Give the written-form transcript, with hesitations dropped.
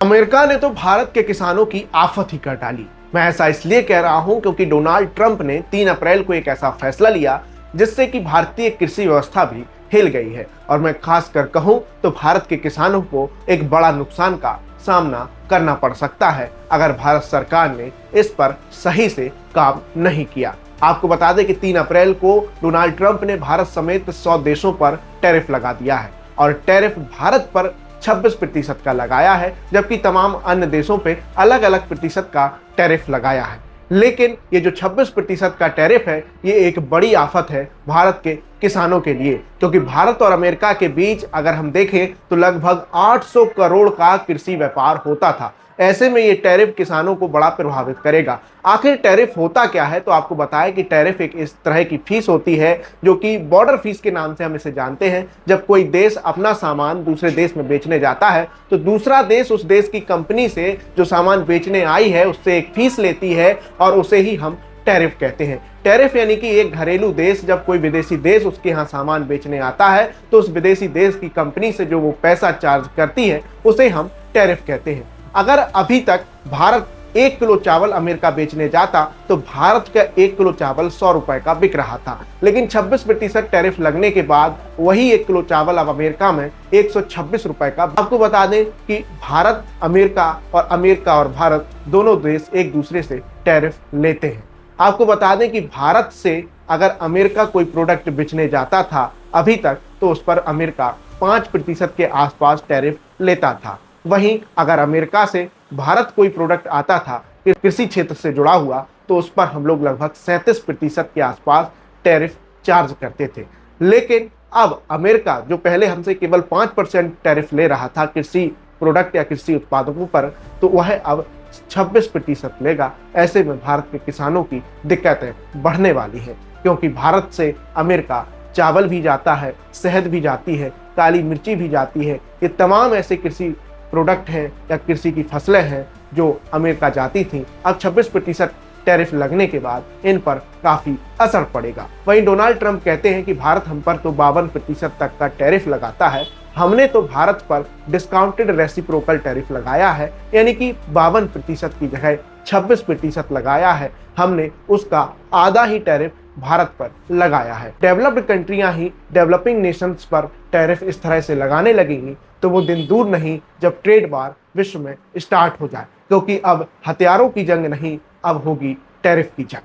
America ने तो भारत के किसानों की आफत ही कर डाली। मैं ऐसा इसलिए कह रहा हूं क्योंकि डोनाल्ड ट्रंप ने 3 अप्रैल को एक ऐसा फैसला लिया जिससे कि भारतीय कृषि व्यवस्था भी हिल गई है। और मैं खासकर कहूं तो भारत के किसानों को एक बड़ा नुकसान का सामना करना पड़ सकता है अगर भारत सरकार ने इस पर सही से काम नहीं किया। आपको बता दें कि 3 अप्रैल को डोनाल्ड ट्रंप ने भारत समेत 100 देशों पर टैरिफ लगा दिया है और टैरिफ भारत पर 26% का लगाया है, जबकि तमाम अन्य देशों पे अलग अलग प्रतिशत का टैरिफ लगाया है। लेकिन ये जो 26% का टैरिफ है, ये एक बड़ी आफत है भारत के किसानों के लिए, क्योंकि भारत और अमेरिका के बीच अगर हम देखें तो लगभग 800 करोड़ का कृषि व्यापार होता था। ऐसे में ये टैरिफ किसानों को बड़ा प्रभावित करेगा। आखिर टैरिफ होता क्या है, तो आपको बताएं कि टैरिफ एक इस तरह की फीस होती है जो कि बॉर्डर फीस के नाम से हम इसे जानते हैं। जब कोई देश अपना सामान दूसरे देश में बेचने जाता है तो दूसरा देश उस देश की कंपनी से जो सामान बेचने आई है उससे एक फीस लेती है और उसे ही हम टैरिफ कहते हैं। टैरिफ यानी कि एक घरेलू देश जब कोई विदेशी देश उसके यहाँ सामान बेचने आता है तो उस विदेशी देश की कंपनी से जो वो पैसा चार्ज करती है उसे हम टैरिफ कहते हैं। अगर अभी तक भारत 1 किलो चावल अमेरिका बेचने जाता तो भारत का 1 किलो चावल 100 रुपए का बिक रहा था, लेकिन 26% टैरिफ लगने के बाद वही 1 किलो चावल अब अमेरिका में 126 रुपए का। आपको बता दें कि भारत अमेरिका और भारत दोनों देश एक दूसरे से टैरिफ लेते हैं। आपको बता दें कि भारत से अगर अमेरिका कोई प्रोडक्ट बेचने जाता था अभी तक तो उस पर अमेरिका 5% के आसपास टैरिफ लेता था। वहीं अगर अमेरिका से भारत कोई प्रोडक्ट आता था कृषि क्षेत्र से जुड़ा हुआ तो उस पर हम लोग लगभग 37% के आसपास टैरिफ चार्ज करते थे। लेकिन अब अमेरिका जो पहले हमसे केवल 5% टैरिफ ले रहा था कृषि प्रोडक्ट या कृषि उत्पादकों पर, तो वह अब 26% लेगा। ऐसे में भारत के किसानों की दिक्कतें बढ़ने वाली है, क्योंकि भारत से अमेरिका चावल भी जाता है, शहद भी जाती है, काली मिर्ची भी जाती है। ये तमाम ऐसे कृषि प्रोडक्ट हैं या कृषि की फसलें हैं जो अमेरिका जाती थी। अब 26% टैरिफ लगने के बाद इन पर काफी असर पड़ेगा। वहीं डोनाल्ड ट्रंप कहते हैं कि भारत हम पर तो 52% तक का टैरिफ लगाता है, हमने तो भारत पर डिस्काउंटेड रेसिप्रोकल टैरिफ लगाया है, यानी कि 52% की जगह 26% लगाया है। हमने उसका आधा ही टैरिफ भारत पर लगाया है। डेवलप्ड कंट्रियां ही डेवलपिंग नेशंस पर टैरिफ इस तरह से लगाने लगेंगी तो वो दिन दूर नहीं जब ट्रेड वार विश्व में स्टार्ट हो जाए, क्योंकि अब हथियारों की जंग नहीं, अब होगी टैरिफ की जंग।